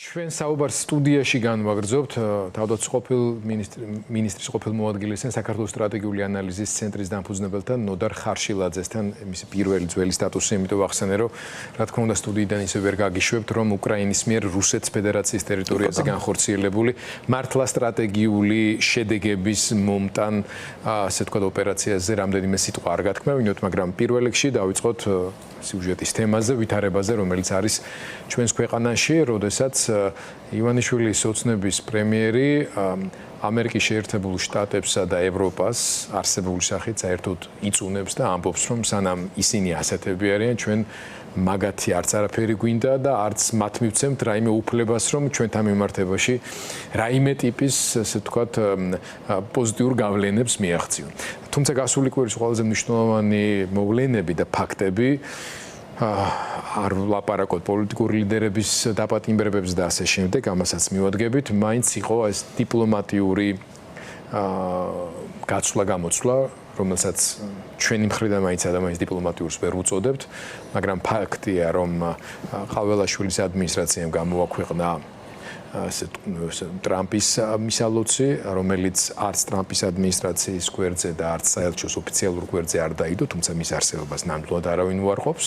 ჩვენ საუბარს სტუდიაში განვაგრძობთ თავდაცვითყოფილ მინისტრის ყოფილ მოადგილესთან საქართველოს სტრატეგიული ანალიზის ცენტრის დამფუძნებელთან ნოდარ ხარშილაძესთან მისი პირველი ძველი სტატუსი, იმიტომ ვახსენე, რომ რა თქმა უნდა სტუდიიდან ისე ვერ გაგიშვებთ, რომ უკრაინის მიერ რუსეთის ფედერაციის ტერიტორიაზე განხორციელებული მართლა სტრატეგიული შედეგების მომტან, ასე ვთქვათ, ოპერაციაზე რამდენიმე სიტყვა არ გათქმევინოთ, მაგრამ პირველ რიგში დავიწყოთ სიუჟეტის თემაზე, ვითარებაზე, რომელიც არის ჩვენს ქვეყანაში, როდესაც ივანიშვილის ოცნების პრემიერი ამერიკის შეერთებულ შტატებსა და ევროპას არსებული სახით საერთოდ იწუნებს და ამბობს, რომ სანამ ისინი ასეთები არიან, ჩვენ მაგათი არც არაფერი გვინდა და არც მათ მივცემთ რაიმე უფლებას, რომ ჩვენთან მიმართებაში რაიმე ტიპის, ასე ვთქვათ, პოზიტიურ გავლენებს მიაღწიონ. თუმცა გასული კვირის ყველაზე მნიშვნელოვანი მოვლენები და ფაქტები არ ვლაპარაკოთ პოლიტიკური ლიდერების დაპატიმრებებს და ასე შემდეგ, ამასაც მივადგებით, მაინც იყო ეს დიპლომატიური გაცვლა-გამოცვლა, რომელსაც ჩვენი მხრიდან მაინც ადამიანის დიპლომატიურს ვერ უწოდებთ, მაგრამ ფაქტია, რომ ყაველაშვილის ადმინისტრაციამ გამოაქვეყნა ტრამპის მისალოცი, რომელიც არც ტრამპის ადმინისტრაციის გვერდზე და არც საელჩოს ოფიციალურ გვერდზე არ დაიდო, თუმცა მის არსებობას ნამდვილად არავინ უარყოფს.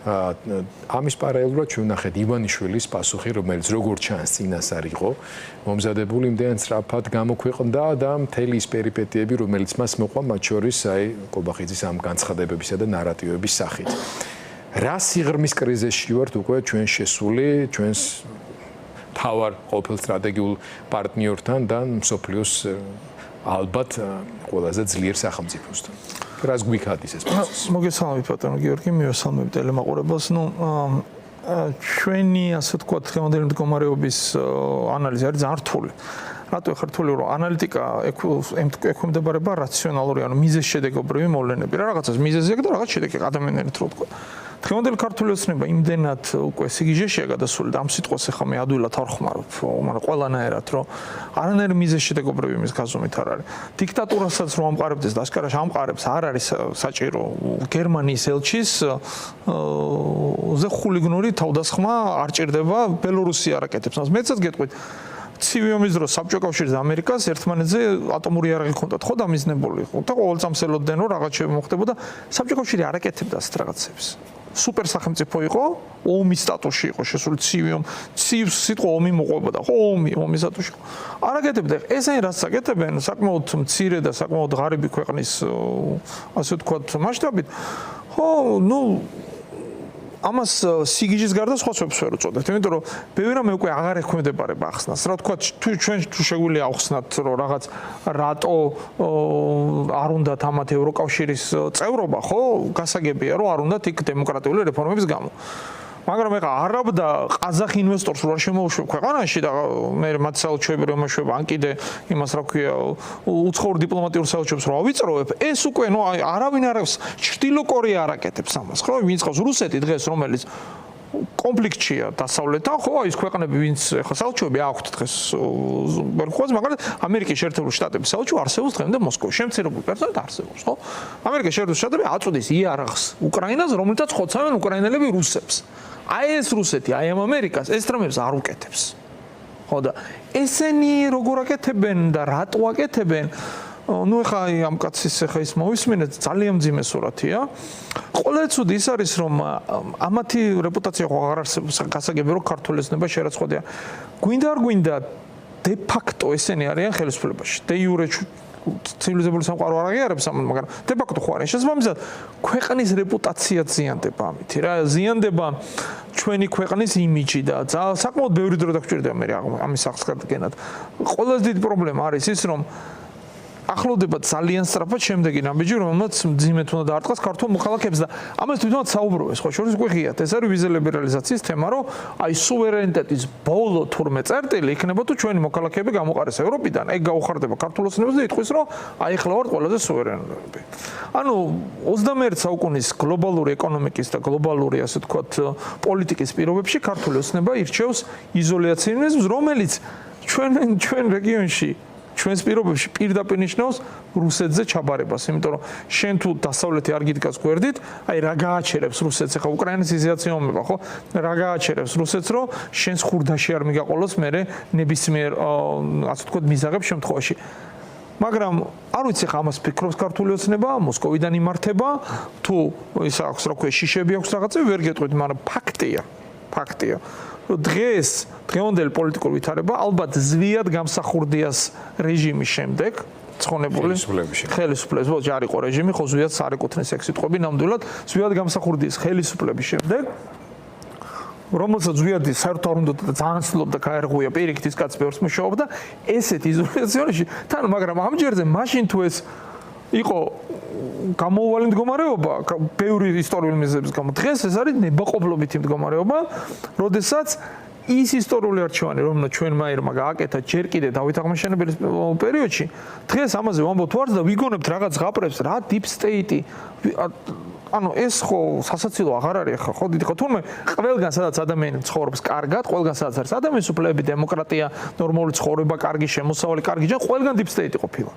ამის პარალელურად ჩვენ ვნახეთ ივანიშვილის პასუხი, რომელიც როგორც ჩანს წინასწარ იყო მომზადებული, იმდენად სწრაფად გამოქვეყნდა და მთელი ის პერიპეტიები, რომელიც მას მოყვა, მათ შორის კობახიძის ამ განცხადებებისა და ნარატივების სახით. რა სიღრმის კრიზისში ვართ უკვე ჩვენ შესული, ჩვენს თავარ ყოფილ სტრატეგიულ პარტნიორთან და მსოფლიოს ალბათ ყველაზე ძლიერ სახელმწიფოსთან. რას გვიქადის ეს პროცესი? მოგესალმებით ბატონო გიორგი, მივესალმებით ტელემაყურებელს. ჩვენი ასე ვთქვათ დღევანდელი მდგომარეობის ანალიზი არის ძალიან რთული. რატო ხარ რთული, რომ ანალიტიკა ექვემდებარება რაციონალური, ანუ მიზეზ-შედეგობრივი მოვლენები. რაღაცას მიზეზი აქვს და რაღაც შედეგი ადამიანები თქო თქვა. დღევანდელი ქართული ოცნება იმდენად უკვე სიგიჟეშია გადასული და ამ სიტყვას ახლა მე ადვილად არ ხმარობ, მაგრამ ყველანაირად, რომ არანაირი მიზეზ-შედეგობრივი იმის გაზომით არ არის. დიქტატურასაც რომ ამყარებდეს და აშკარაში ამყარებს, არ არის საჭირო გერმანიის ელჩის ზეხულიგნური თავდასხმა არ ჭირდება, ბელორუსი არაკეთებს. მეცად გეტყვით ცივი ომის დროს საბჭოთა კავშირს და ამერიკას ერთმანეთზე ატომური იარაღი ჰქონდათ, ხო დამიზნებული იყო და ყოველწამს ელოდნენ, რომ რაღაც მოხდებოდა. საბჭოთა კავშირი არაკეთებდა ასეთ რაღაცებს. სუპერ სახელმწიფო იყო, ომის სტატუსში იყო შესული ცივი ომი, ცივს სიტყვა ომი მოყვებოდა, ხო ომის სტატუსში იყო. არაკეთებდა. ესენი რაც აკეთებენ, საკმაოდ მცირე და საკმაოდ ღარიბი ქვეყნის ასე ვთქვათ მასშტაბით, ხო, ამას სიგიჟის გარდა სხვა სხვებს ვერ უწოდებთ, იმიტომ რომ ბევრი რამე უკვე აღარ ექვემდებარება ახსნას. რა თქვა, ჩვენ თუ შეგვიძლია ახსნათ, რომ რაღაც რატო არ უნდათ ამათ ევროკავშირის წევრობა, ხო? გასაგებია, რომ არ უნდათ იქ დემოკრატიული რეფორმების გამო. მაგრამ ეხა არაბ და ყაზახ ინვესტორს რო არ შემოუშვებ ქვეყანაში და მე მათ საელჩოები რომ ამაშვებ, ან კიდე იმას რა ქვია, უცხოურ დიპლომატიურ საელჩოებს რო ავიწროვებ, ეს უკვე არავინ არ აქვს, ჩრდილო კორეა არაკეთებს ამას, ხო? ვინც ყავს რუსეთი დღეს, რომელიც კონფლიქტშია დასავლეთთან, ხო, ის ქვეყნები, ვინც ეხლა საელჩოები აქვთ დღეს ბერხუას, მაგრამ ამერიკის შეერთებული შტატების საელჩო არსებობს დღემდე მოსკოვში, შემცირებული პერსონალით არსებობს, ხო? ამერიკის შეერთებული შტატები აწვდის იარაღს უკრაინას, რომელთაც ხოცავენ უკრაინელები რუსებს. აი ეს რუსეთი, აი ამ ამერიკას ეს რამებს არ უკეთებს. ხო და ესენი როგორ აკეთებენ და რატო აკეთებენ? ეხა ამ კაცის ეხა ის მოვისმინეთ, ძალიან მძიმე სურათია. ყველაზე ცუდი ის არის, რომ ამათი რეპუტაცია ხო აღარ არსებობს, გასაგებია, რომ ქართული ოცნება შერაცხოდია. გვინდა არ გვინდა, დე ფაქტო ესენი არიან ხელისუფლებაში. დე იურე ცივილიზებული სამყარო არ აღიარებს ამას, მაგრამ დე ფაქტო ხო არის. შესაბამისად, ქვეყნის რეპუტაცია ზიანდება ამით. რა ზიანდება ჩვენი ქვეყნის იმიჯი და საკმაოდ ბევრი დრო დაგჭირდება მე ამის აღსადგენად. ყველაზე დიდი პრობლემა არის ის, რომ ახლოვდება ძალიან სწრაფად შემდეგი ნაბიჯი, რომელმაც მძიმედ უნდა დაარტყას ქართულ მოქალაქეებს და ამას თვითონაც საუბრობენ, ხო, შორის უკვე ღიათ. ეს არის ვიზა ლიბერალიზაციის თემა, რომ აი სუვერენიტეტის ბოლო თურმე წერტილი იქნება თუ ჩვენი მოქალაქეები გამოყარეს ევროპიდან, ეგ გაუხარდება ქართულ ოცნებას და იტყვის, რომ აი ახლა ვართ ყველაზე სუვერენები. ანუ 21 საუკუნის გლობალური ეკონომიკის და გლობალური, ასე ვთქვათ, პოლიტიკის პირობებში ქართული ოცნება ირჩევს იზოლაციონიზმს, რომელიც ჩვენ რეგიონში ჩვენს პირობებში პირდაპირ ნიშნავს რუსეთზე ჩაბარებას, იმიტომ რომ შენ თუ დასავლეთი არ გიდგას გვერდით, აი რა გააჩერებს რუსეთს, ახლა უკრაინის იზიაცია ომება, ხო? რა გააჩერებს რუსეთს, რომ შენს ხურდაში არ მიგაყოლოს მე ნებისმიერ ასე ვთქვათ მიზაღებ შემთხვევაში. მაგრამ არ ვიცი ხა ამას ფიქრობს ქართული ოცნება, მოსკოვიდან იმართება, თუ ის აქვს რა ქვია, შიშები აქვს რაღაცა, ვერ გეტყვით, მაგრამ ფაქტია. რომ დღევანდელი პოლიტიკური ვითარება ალბათ ზვიად გამსახურდიას რეჟიმის შემდეგ ცხონებული ხელისუფლების ბოლოს არ იყო რეჟიმი, ხო ზვიად არ ეკუთვნის ეგ სიტყვები ნამდვილად, ზვიად გამსახურდიის ხელისუფლების შემდეგ რომელსაც ზვიადი საერთოდ არ უნდა და ძალიან ცდილობდა გაერღვია პირიქით ის კაც ბევრს მუშაობდა ესეთ იზოლაციაში თან მაგრამ ამჯერზე მაშინ თუ ეს იყო გამოუვალი მდგომარეობა ბევრი ისტორიული მიზეზების გამო დღეს ეს არის ნებაყოფლობითი მდგომარეობა როდესაც ის ისტორიული არჩევანი რომელსაც ჩვენმა ერმა გააკეთა ჯერ კიდე დავით აღმაშენებელის პერიოდში დღეს ამაზე ვამბობთ ვართ და ვიგონებთ რაღაც ღაპრებს რა deep state-ი ანუ ეს ხო სასაცილო აღარ არის ხო დიდი ხო თუმე ყველგან სადაც ადამიანი ცხოვრობს კარგად ყველგან სადაც არის ადამიანის უფლებები დემოკრატია ნორმალური ცხოვრება კარგი შემოსავალი კარგი ჯან ყველგან deep state-ი ყოფილა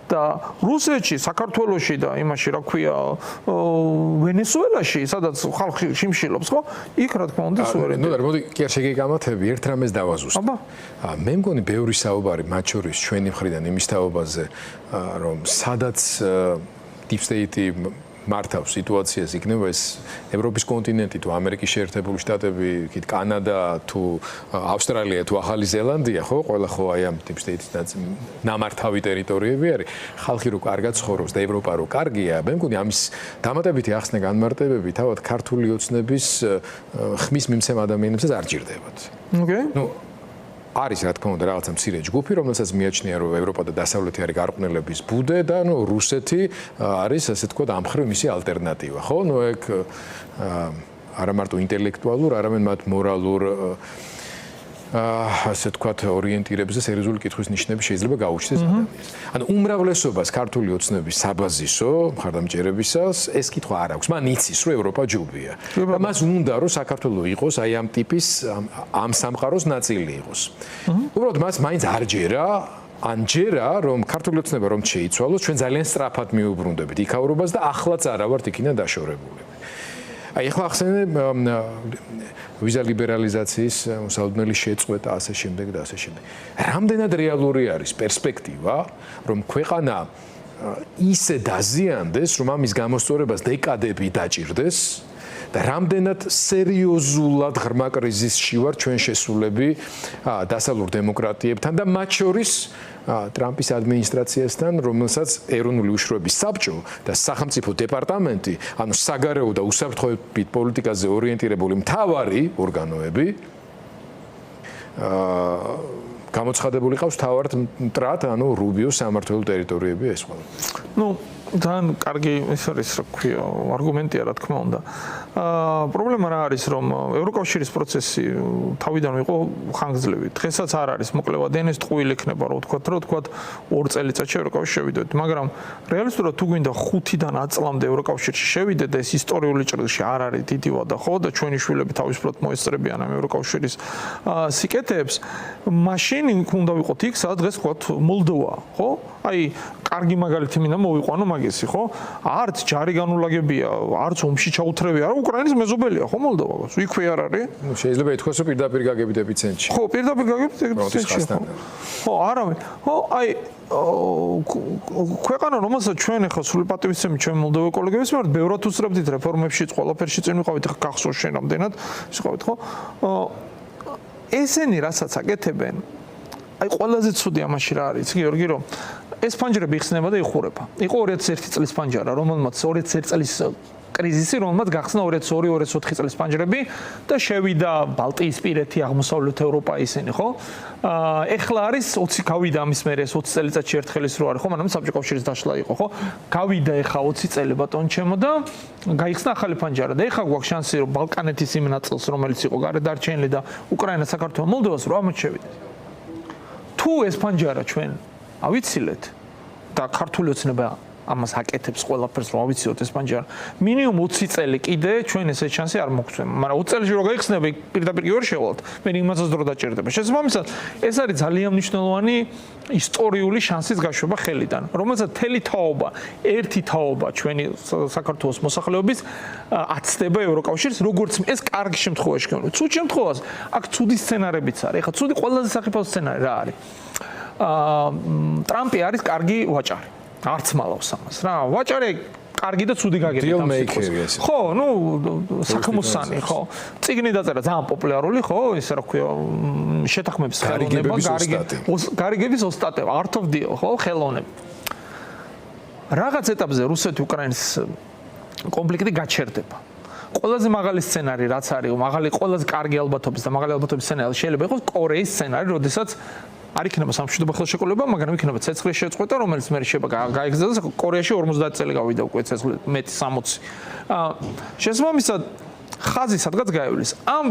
და რუსეთში საქართველოში და იმაში რა ქვია ვენესუელაში სადაც ხალხი შიმშილობს ხო იქ რა თქმა უნდა სუვერენიტეტი ნუ და მოდი კი არ შეგეკამათები ერთ რამეს დავაზუსტე მე მგონი ბევრი საუბარი მათ შორის ჩვენი მხრიდან იმის თაობაზე რომ სადაც deep state-ი მართავს სიტუაციას იქნება ეს ევროპის კონტინენტი თუ ამერიკის შეერთებული შტატები, იქით კანადა თუ ავსტრალია თუ ახალი ზელანდია, ხო, ყველა ხო აი ამ deep state-ის ნამართავი ტერიტორიები არის. ხალხი რო კარგად ცხოვრობს და ევროპა რო კარგია, მე მგონი ამის დამატებითი ახსნა განმარტებები თავად ქართული ოცნების ხმის მიმცემ ადამიანებსაც არ ჭირდებათ. ოკეი. ნუ არის რა თქმა უნდა რაღაცა მცირე ჯგუფი, რომელსაც მიაჩნია რომ ევროპა და დასავლეთი არის გარყვნილების ბუდე და ნუ რუსეთი არის ასე თქვა ამხრივ მისი ალტერნატივა, ხო? ნუ ეგ არა მარტო ინტელექტუალურ, არამედ მათ მორალურ ასე თქვა ორიენტირებზე სერიოზული კითხვის ნიშნები შეიძლება გაუჩნდეს ადამიანს. ანუ უმრავლესობას ქართული ოცნების საბაზისო მხარდამჭერებისას ეს კითხვა არ აქვს. მან იცის რომ ევროპა ჯობია. და მას უნდა რომ საქართველო იყოს აი ამ ტიპის ამ სამყაროს ნაწილი იყოს. უბრალოდ მას მაინც არ ჯერა ანჯერა რომ ქართული ოცნება რომ შეიცვალოს ჩვენ ძალიან სწრაფად მიუბრუნდებით იქაურობას და ახლაც არა ვართ იქიდან დაშორებული. აი ახლა ახსენე ვიზა ლიბერალიზაციის მოსალოდნელი შეწყვეტა ასე შემდეგ და ასე შემდეგ. რამდენად რეალური არის პერსპექტივა, რომ ქვეყანა ისე დაზიანდეს, რომ ამის გამოსწორებას დეკადები დაჭირდეს და რამდენად სერიოზულად ღრმა კრიზისში ვარ ჩვენ შესულები დასავლურ დემოკრატიებთან და მათ შორის ტრამპის ადმინისტრაციასთან, რომელსაც ეროვნული უშუალოების საბჭო და სახელმწიფო დეპარტამენტი, ანუ საგარეო და უსაფრთხოებით პოლიტიკაზე ორიენტირებული მთავარი ორგანოები გამოცხადებული ყავს თავად მტრად, ანუ რუბიოს სამმართველო ტერიტორიები ეს ყველა. ნუ ძალიან კარგი ეს არის რა ქვია არგუმენტია რა თქმა უნდა. პრობლემა რა არის რომ ევროკავშირის პროცესი თავიდან იყო ხანგრძლივი. დღესაც არ არის მოკლევად ენეს ტყუილი იქნება რა ვთქვათ, 2 წელიწადში ევროკავშირში შევიდეთ, მაგრამ რეალისტურად თუ გვინდა 5-დან 10 წლამდე ევროკავშირში შევიდეთ და ეს ისტორიული ჭრილში არ არის დიდი ვადა ხო და ჩვენი შვილები თავისუფლად მოესწრებიან ამ ევროკავშირის სიკეთეებს, მაშინ უნდა ვიყოთ იქ, სადაც დღეს ვთქვათ მოლდოვა, ხო? აი, კარგი მაგალითი მინდა მოვიყვანო მაგისი, ხო? არც ჯარი განულაგებია, არც ომში ჩაუთრევია, არა უკრაინის მეზობელია, ხო მოლდოვა? იქვე არ არის? ნუ შეიძლება ითქვას, რომ პირდაპირ გაგებით ეპიცენტრში. ხო, პირდაპირ გაგებით ეპიცენტრში. ხო, არავინ. ხო, აი ქვეყანა რომელსაც ჩვენ ახლა სრული პატივისცემით ჩვენ მოლდოვი კოლეგების მიმართ ბევრად უსწრებდით რეფორმებში, ყველაფერში წინ ვიყავით, ახლა გახსოვს შენ რამდენად ვიყავით, ხო? ესენი რასაც აკეთებენ აი ყველაზე ცუდი ამაში რა არის გიორგი რომ ეს ფანჯრები იხსნება და იხურება. იყო 2001 წლის ფანჯარა, რომელმაც 2001 წლის კრიზისი, რომელმაც გახსნა 2002-2004 წლის ფანჯრები და შევიდა ბალტიისპირეთი, აღმოსავლეთ ევროპა ისინი, ხო? ეხლა არის 20 გავიდა ამის მერე 20 წელიწადში ერთხელ ის რო არის, ხო? მაგრამ საბჭო კავშირის დაშლა იყო, ხო? გავიდა ეხლა 20 წელი ბატონ ჩემო და გაიხსნა ახალი ფანჯარა და ეხლა გვაქვს შანსი რომ ბალკანეთის იმ ნაწილს, რომელიც იყო გარეთ დარჩენილი და უკრაინა, საქართველო, მოლდოვას რო ამოჩ შევიდეთ. თუ ეს ფანჯარა ჩვენ ავიცილეთ და ქართული ოცნება ამას აკეთებს ყველაფერს რომ ავიციოთ ეს პანჯარა. მინიმუმ 20 წელი კიდე ჩვენ ესე შანსი არ მოგცემ. მაგრამ 20 წელში რო გაიხსნება, პირდაპირ კი ვერ შევალთ. მე იმასაც დრო დაჭერდება. შესაბამისად, ეს არის ძალიან მნიშვნელოვანი ისტორიული შანსის გაშვება ხელიდან, რომელსაც თელი თაობა, ერთი თაობა ჩვენი საქართველოს მოსახლეობის აცდება ევროკავშირს, როგორც ეს კარგი შემთხვევაში გქონდა. ცუდ შემთხვევას აქ ცუდი სცენარებიც არის. ეხლა ცუდი ყველაზე საფრთხე სცენარი რა არის? ტრამპი არის კარგი ვაჭარი. არც მალავს ამას რა. ვაჭარი კარგი და ცუდი გაგებია ამ სიტყვას. ხო, ნუ საქმოსანი, ხო. წიგნი დაწერა ძალიან პოპულარული, ხო, ისე რა ქვია, შეთანხმების ხელოვნება, გარიგების ოსტატი, art of deal, ხო, ხელოვნება. რაღაც ეტაპზე რუსეთ-უკრაინის კონფლიქტი გაჩერდება. ყველაზე მაღალი სცენარი რაც არის, ყველაზე კარგი ალბათობის და მაღალი ალბათობის სცენარი შეიძლება იყოს კორეის სცენარი, როდესაც არ იქნება სამშვიდობო ხელშეკრულება, მაგრამ იქნება ცეცხლის შეწყვეტა, რომელიც მე შეიძლება გაიგზავნოს. კორეაში 50 წელი გავიდა უკვე ცეცხლი, მეტი 60. შესაბამისად, ხაზი სადღაც გაივლის. ამ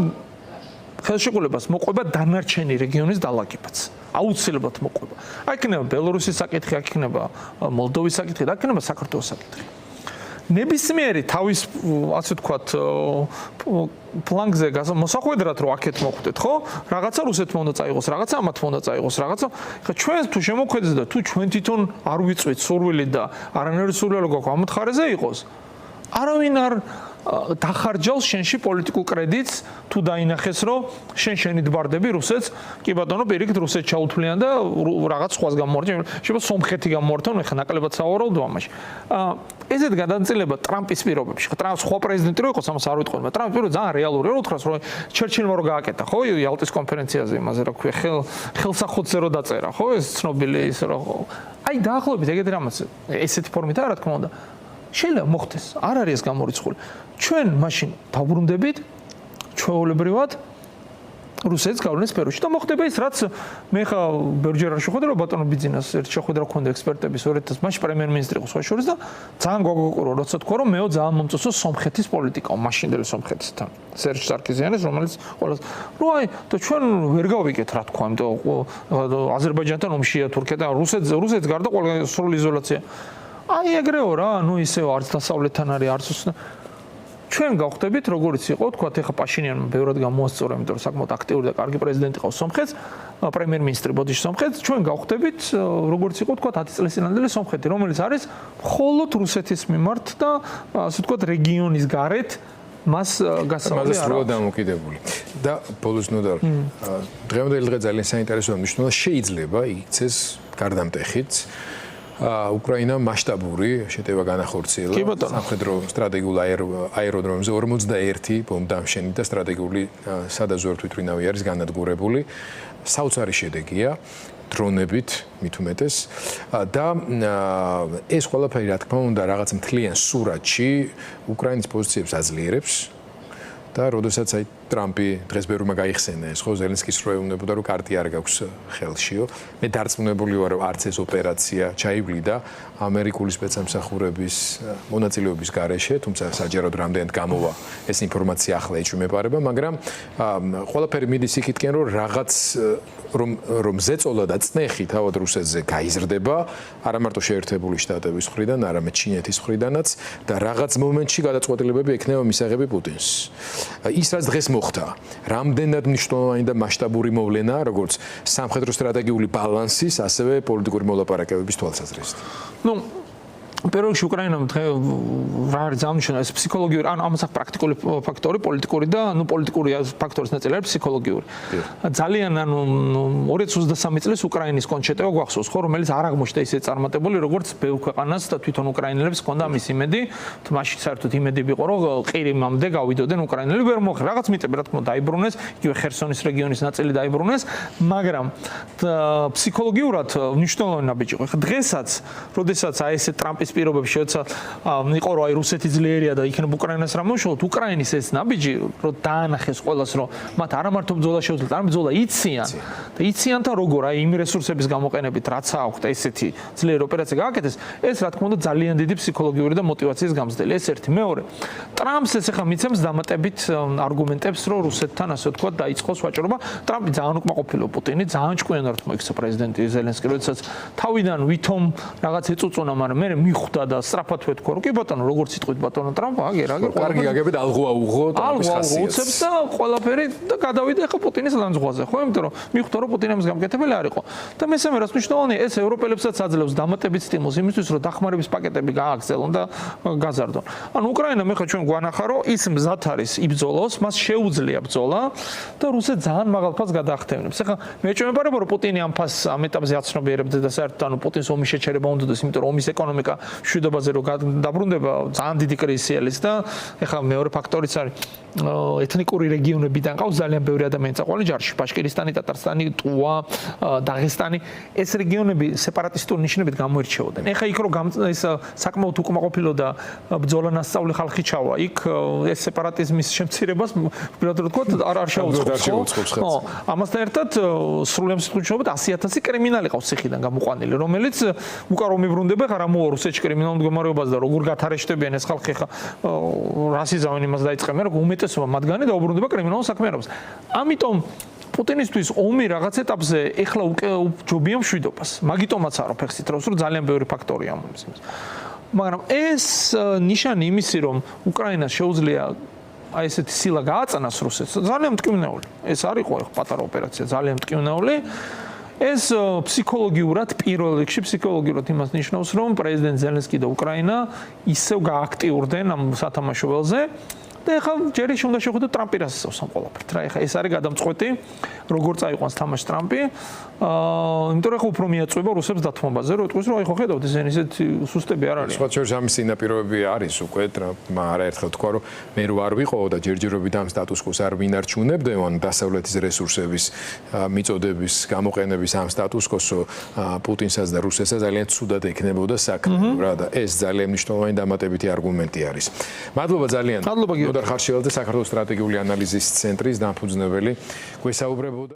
ხელშეკრულებას მოყვება დანარჩენი რეგიონის დალაგებაც. აუცილებლად მოყვება. აქ იქნება ბელორუსის საკითხი, აქ იქნება მოლდოვის საკითხი, აქ იქნება საქართველოს საკითხი. ნებისმიერი თავის, ასე ვთქვათ, პლანგზე მოსახვედრად რო აქეთ მოხვდეთ, ხო? რაღაცა რუსეთმა უნდა წაიღოს, რაღაცა ამათმა უნდა წაიღოს, რაღაცა. ხა ჩვენ თუ შემოხვედეთ და თუ ჩვენ თვითონ არ ვიწვით სურვილი და არანაირი სურვილი გვაქვს ამ მხარეზე იყოს, არავინ არ დახარჯავს შენში პოლიტიკურ კრედიტს თუ დაინახეს რომ შენი დბარდები რუსეთს კი ბატონო პირიქით რუსეთს ჩაუთვლიან და რაღაც სხვას გამორჩენ შეიძლება სომხეთი გამორთონ ეხა ნაკლებად საუბრობთ ამაში ესეთ გადაწილება ტრამპის პირობებში ტრამპ სხვა პრეზიდენტი რო იყოს ამას არ ვიტყოდი მაგრამ ტრამპი რო ძალიან რეალური რო უთხრას რომ ჩერჩილმა რო გააკეთა ხო იალტის კონფერენციაზე იმაზე რა ქვია ხელსახოთზე რო დაწერა ხო ეს ცნობილი ის რო აი დაახლოებით ეგეთი რამაც ესეთი ფორმით არა თქმა უნდა შეიძლება მოხდეს არ არის ეს გამორიცხული ჩვენ მაშინ დავბრუნდებით ჩვეულებრივად რუსეთს გავლენის სფეროში და მოხდება ის რაც მე ხა ბევრჯერ არ შეხვედრა ბატონო ბიძინას ერთ შეხვედრა ქონდა ექსპერტების 2000 მაშინ პრემიერ-მინისტრი იყო სხვა შორის და ძალიან გვაგოყურო როცა თქვა რომ მეო ძალიან მომწონსო სომხეთის პოლიტიკა მაშინდელი სომხეთისთან სერჟ სარკიზიანის რომელიც ყოველას რო აი და ჩვენ ვერ გავიგეთ რა თქვა იმიტომ აზერბაიჯანთან ომშია თურქეთთან რუსეთს გარდა ყველა სრული იზოლაცია აი ეგრეო რა ნუ ისევ არც დასავლეთთან არის არც ჩვენ გავხდებით როგორც იყო თქვა ეხა პაშინიანმა ბევრად გამოასწორა იმიტომ რომ საკმაოდ აქტიური და კარგი პრეზიდენტი ყავს სომხეთს პრემიერ-მინისტრი ბოდიში სომხეთს ჩვენ გავხდებით როგორც იყო თქვა 10 წლის წინანდელი სომხეთი რომელიც არის მხოლოდ რუსეთის მიმართ და ასე თქვა რეგიონის გარეთ მას გასავლე არა მას დამოკიდებული და ბოლოს ნოდარ დღევანდელი დღე ძალიან საინტერესოა მნიშვნელობა შეიძლება იქცეს გარდამტეხით უკრაინა მასშტაბური შეტევა განახორციელა სამხედრო სტრატეგიულ აეროდრომებზე 41 ბომბდამშენი და სტრატეგიული სადაზვერვ თვითმფრინავი არის განადგურებული საოცარი შედეგია დრონებით მით უმეტეს და ეს ყველაფერი რა თქმა უნდა რაღაც მთლიან სურათში უკრაინის პოზიციებს აძლიერებს და როდესაც აი ტრამპი დღეს ბევრმა გაიხსენა ეს ხო ზელენსკის რო ეუბნებოდა რომ კარტი არ გაქვს ხელშიო მე დარწმუნებული ვარ რომ არც ეს ოპერაცია ჩაივლიდა ამერიკული სპეცსამსახურების მონაწილეობის გარეშე თუმცა საჯაროდ რამდენად გამოვა ეს ინფორმაცია ახლა ეჩვენებარება მაგრამ ყველაფერი მიდის იქითკენ რომ რაღაც რომ ზეწოლა და წნეხი თავად რუსეთზე გაიზრდება არა მარტო შეერთებული შტატების მხრიდან არამედ ჩინეთის მხრიდანაც და რაღაც მომენტში გადაწყვეტილებები ექნება მისაღები პუტინს ის რაც დღეს მოხდა რამდენად მნიშვნელოვანი და მასშტაბური მოვლენა როგორც სამხედრო სტრატეგიული ბალანსის ასევე პოლიტიკური მოლაპარაკებების თვალსაზრისით ну პირველ რიგში უკრაინამ რა არის ძალიან ეს ფსიქოლოგიური ან ამას აქვს პრაქტიკული ფაქტორი პოლიტიკური და ნუ პოლიტიკური ფაქტორის ნაწილი არის ფსიქოლოგიური ძალიან ანუ 2023 წლის უკრაინის კონჩეტევა გვახსოვს ხო რომელიც არ აღმოჩნდა ისე წარმატებული როგორც ბევრ ქვეყანას და თვითონ უკრაინელებს ჰქონდა მის იმედი მაშინ საერთოდ იმედი იყო რომ ყირიმამდე გავიდოდნენ უკრაინელები ვერ მოხდა რაღაც მიწები რა თქმა უნდა დაიბრუნეს იგივე ხერსონის რეგიონის ნაწილი დაიბრუნეს მაგრამ ფსიქოლოგიურად მნიშვნელოვანი ნაბიჯი იყო ხა დღესაც როდესაც აი ესე ტრამპის პირობებში როცა იყო რომ აი რუსეთი ძლიერია და იქნებ უკრაინას რა მოშოთ უკრაინის ეს ნაბიჯი რომ დაანახეს ყველას რომ მათ არა მარტო ბრძოლა შეუძლიათ არამედ ბრძოლა იციან და იციანთა როგორ აი იმ რესურსების გამოყენებით რაც აქვთ ესეთი ძლიერი ოპერაცია გააკეთეს ეს რა თქმა უნდა ძალიან დიდი ფსიქოლოგიური და мотиваციის გამზრდელი ეს ერთი მეორე ტრამპს ეს ახლა მიცემს დამატებით არგუმენტებს რომ რუსეთთან ასე ვთქვათ დაიწყოს ვაჭრობა ტრამპი ძალიან უკმაყოფილო პუტინი ძალიან ჭკვიანად მოიქცა პრეზიდენტი ზელენსკი როდესაც თავიდან ვითომ რაღაც ეწუწუნა მაგრამ მე მიხვდა და სწრაფად ვეთქვა რომ კი ბატონო როგორც იტყვით ბატონო ტრამპ აგერ კარგი გაგებით ალღუაუღო ტრამპის ხასიათს უცებს და ყველაფერი და გადავიდა ახლა პუტინის ლანძღვაზე ხო იმიტომ რომ მიხვდა რომ პუტინი ამის გამკეთებელი არ იყო და მესამე რაც მნიშვნელოვანია ეს ევროპელებსაც აძლევს დამატებით სტიმულს იმისთვის რომ დახმარების პაკეტები გააგრძელონ და გაზარდონ ანუ უკრაინა მე ხა ჩვენ გვანახა რომ ის მზად არის იბრძოლოს მას შეუძლია ბრძოლა და რუსეთს ძალიან მაღალ ფასს გადაახტევინებს ახლა მე ჩვენებარება რომ პუტინი ამ ფასს ამ ეტაპზე აცნობიერებდა და საერთოდ ანუ პუტინს ომის შეჩერება უნდადეს იმიტომ რომ ომის ეკონომიკა მშვიდობაზე რო დაბრუნდება ძალიან დიდი კრიზისი არის და ახლა მეორე ფაქტორიც არის ეთნიკური რეგიონებიდან ყავს ძალიან ბევრი ადამიანი წაყვანილი ჯარში ბაშკირისტანი, ტატარსტანი, ტუვა, დაღესტანი ეს რეგიონები სეპარატისტული ნიშნებით გამოირჩეოდნენ. ეხლა იქ რომ ეს საკმაოდ უკმაყოფილო და ბრძოლა ნასწავლი ხალხი ჩავა. იქ ეს სეპარატიზმის შემცირებას ვთქვათ არ შეუწყობს. ხო, ამასთან ერთად სრულიად სიტყვით 100,000 კრიმინალი ყავს ციხიდან გამოყვანილი, რომელიც უკან რომ მიბრუნდება, ხარ ამოვა რუსეთში კრიმინალურ მდგომარეობას და როგორ გათარეშდებიან ეს ხალხი ხა რასიზმი იმას დაიწყებენ, რომ უმეტესობა მათგანი დაუბრუნდება კრიმინალურ საქმიანობას. ამიტომ პუტინისთვის ომი რაღაც ეტაპზე ეხლა უკვე ჯობია მშვიდობას. მაგიტომაც არ ფეხს ითრავს, რომ ძალიან ბევრი ფაქტორია ამ იმის. მაგრამ ეს ნიშანი იმისი, რომ უკრაინას შეუძლია აი ესეთი სილა გააწანას რუსეთს, ძალიან მტკივნეული. ეს არ იყო პატარა ოპერაცია, ძალიან მტკივნეული. ეს ფსიქოლოგიურად პირველ რიგში ფსიქოლოგიურად იმას ნიშნავს, რომ პრეზიდენტ ზელენსკი და უკრაინა ისევ გააქტიურდნენ ამ სათამაშო ველზე. და ეხლა ჯერ ის უნდა შეხვდეთ ტრამპი რას ისევს ამ ყველაფერთ რა ეხლა ეს არის გადამწყვეტი როგორ წაიყვანს თამაში ტრამპი იმიტომ რომ ეხლა უფრო მიაწვება რუსებს დათმობაზე რომ ეთქვის რომ აი ხო ხედავთ ესეთი სუსტები არ არის სხვა შორის ამის წინაპირობები არის უკვე ტრამპმა არაერთხელ თქვა რომ მე რო არ ვიყო და ჯერჯერობით ამ სტატუს-კვოს არ ვინარჩუნებდე ან დასავლეთის რესურსების მიწოდების გამოყენების ამ სტატუს-კვოსო პუტინსაც და რუსეთსაც ძალიან ცუდად ექნებოდა საქმე რა და ეს ძალიან მნიშვნელოვანი დამატებითი არგუმენტი არის მადლობა ძალიან მადლობა ნოდარ ხარშიელაძე საქართველოს სტრატეგიული ანალიზის ცენტრის დამფუძნებელი გვესაუბრებოდა